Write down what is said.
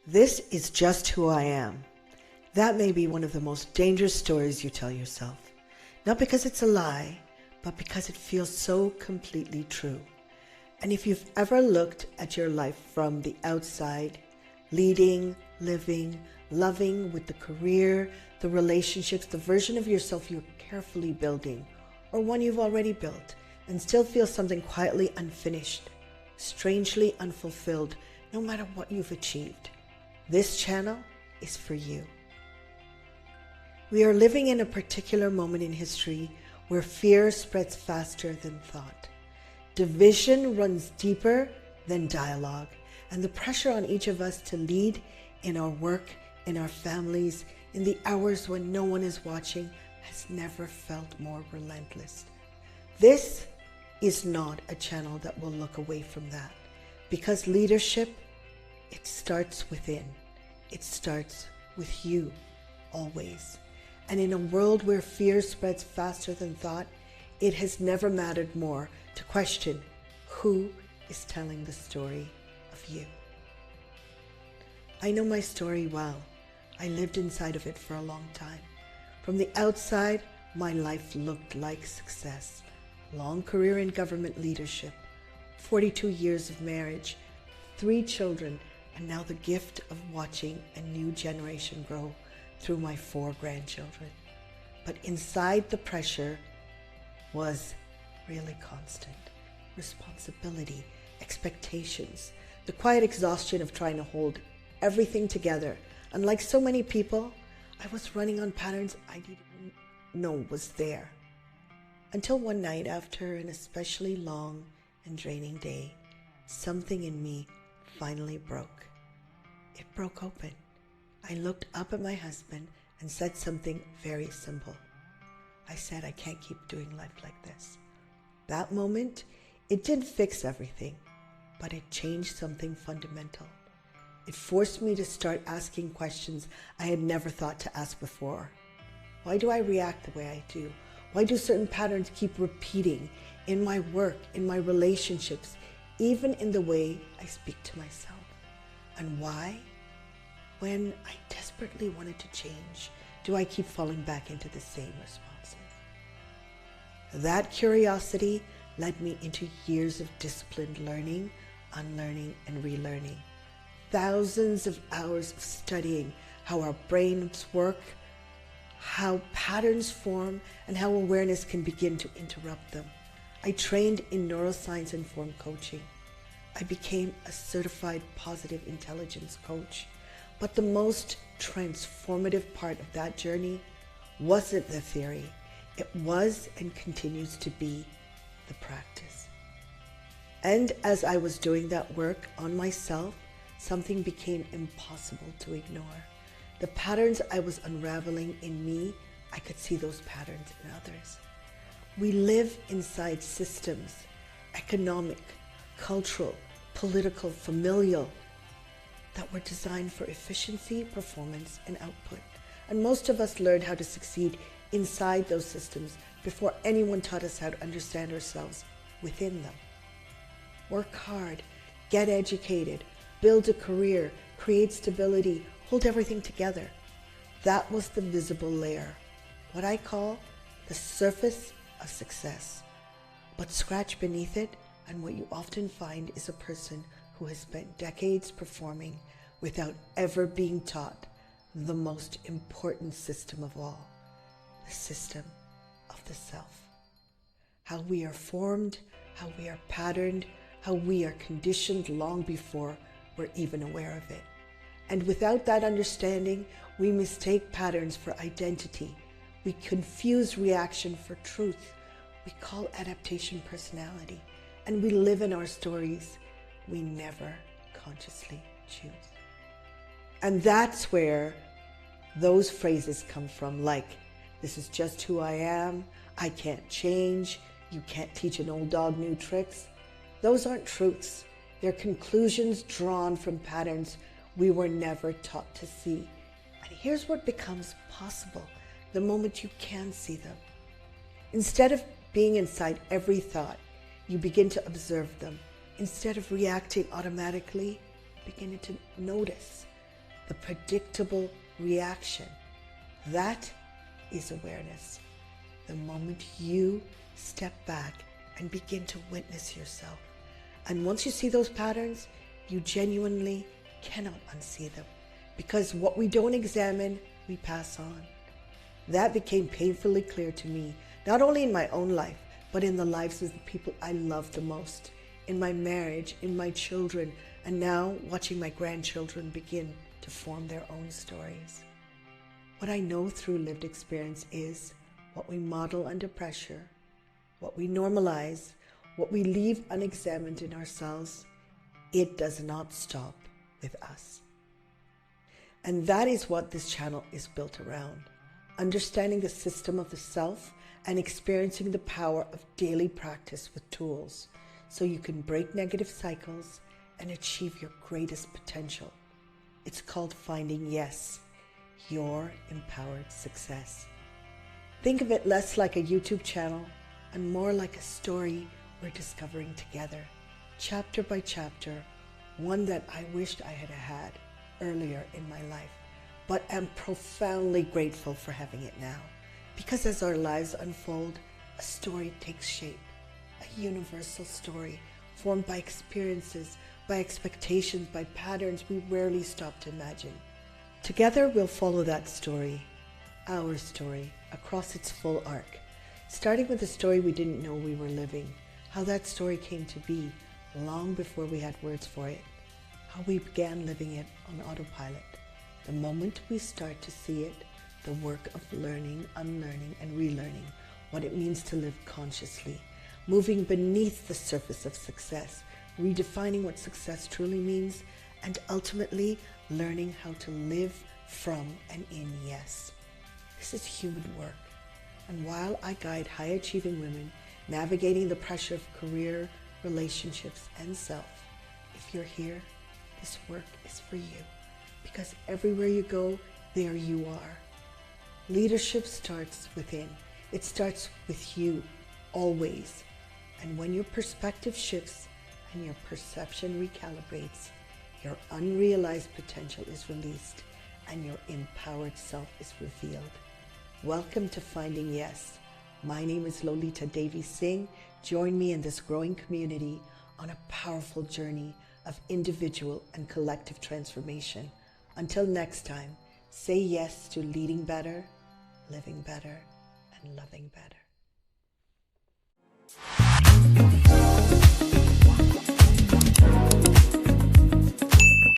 This is just who I am. That may be one of the most dangerous stories you tell yourself. Not because it's a lie, but because it feels so completely true. And if you've ever looked at your life from the outside, leading, living, loving with the career, the relationships, the version of yourself you're carefully building, or one you've already built, and still feel something quietly unfinished, strangely unfulfilled, no matter what you've achieved, this channel is for you. We are living in a particular moment in history where fear spreads faster than thought. Division runs deeper than dialogue, and the pressure on each of us to lead in our work, in our families, in the hours when no one is watching has never felt more relentless. This is not a channel that will look away from that, because leadership, it starts within. It starts with you, always. And in a world where fear spreads faster than thought, it has never mattered more to question who is telling the story of you. I know my story well. I lived inside of it for a long time. From the outside, my life looked like success. Long career in government leadership, 42 years of marriage, 3 children, and now the gift of watching a new generation grow through my 4 grandchildren. But inside the pressure was really constant. Responsibility, expectations, the quiet exhaustion of trying to hold everything together. And like so many people, I was running on patterns I didn't know was there. Until one night, after an especially long and draining day, something in me finally broke. It broke open. I looked up at my husband and said something very simple. I said, I can't keep doing life like this. That moment, it didn't fix everything, but it changed something fundamental. It forced me to start asking questions I had never thought to ask before. Why do I react the way I do? Why do certain patterns keep repeating in my work, in my relationships, even in the way I speak to myself? And why, when I desperately wanted to change, do I keep falling back into the same responses? That curiosity led me into years of disciplined learning, unlearning, and relearning. Thousands of hours of studying how our brains work, how patterns form, and how awareness can begin to interrupt them. I trained in neuroscience-informed coaching. I became a certified positive intelligence coach. But the most transformative part of that journey wasn't the theory. It was and continues to be the practice. And as I was doing that work on myself, something became impossible to ignore. The patterns I was unraveling in me, I could see those patterns in others. We live inside systems, economic, cultural, political, familial, that were designed for efficiency, performance, and output. And most of us learned how to succeed inside those systems before anyone taught us how to understand ourselves within them. Work hard, get educated, build a career, create stability, hold everything together. That was the visible layer, what I call the surface of success. But scratch beneath it, and what you often find is a person who has spent decades performing without ever being taught the most important system of all, the system of the self. How we are formed, how we are patterned, how we are conditioned long before we're even aware of it. And without that understanding, we mistake patterns for identity. We confuse reaction for truth. We call adaptation personality. And we live in our stories we never consciously choose. And that's where those phrases come from, like, this is just who I am, I can't change, you can't teach an old dog new tricks. Those aren't truths. They're conclusions drawn from patterns we were never taught to see. And here's what becomes possible the moment you can see them. Instead of being inside every thought, you begin to observe them. Instead of reacting automatically, begin to notice. the predictable reaction. That is awareness. The moment you step back and begin to witness yourself. And once you see those patterns, you genuinely cannot unsee them, because what we don't examine, we pass on. That became painfully clear to me, not only in my own life, but in the lives of the people I love the most, in my marriage, in my children, and now watching my grandchildren begin to form their own stories. What I know through lived experience is what we model under pressure, what we normalize, what we leave unexamined in ourselves, it does not stop with us. And that is what this channel is built around. Understanding the system of the self and experiencing the power of daily practice with tools so you can break negative cycles and achieve your greatest potential. It's called Finding Yes, your empowered success. Think of it less like a YouTube channel and more like a story we're discovering together, chapter by chapter, one that I wished I had had earlier in my life, but am profoundly grateful for having it now. Because as our lives unfold, a story takes shape, a universal story formed by experiences, by expectations, by patterns we rarely stop to imagine. Together we'll follow that story, our story, across its full arc, starting with a story we didn't know we were living, how that story came to be long before we had words for it, how we began living it on autopilot. The moment we start to see it, the work of learning, unlearning, and relearning what it means to live consciously, moving beneath the surface of success, redefining what success truly means, and ultimately learning how to live from and in yes. This is human work. And while I guide high-achieving women navigating the pressure of career, relationships, and self, if you're here, this work is for you. Because everywhere you go, there you are. Leadership starts within. It starts with you, always. And when your perspective shifts and your perception recalibrates, your unrealized potential is released and your empowered self is revealed. Welcome to Finding Yes. My name is Lolita Devi Singh. Join me in this growing community on a powerful journey of individual and collective transformation. Until next time, say yes to leading better, living better, and loving better.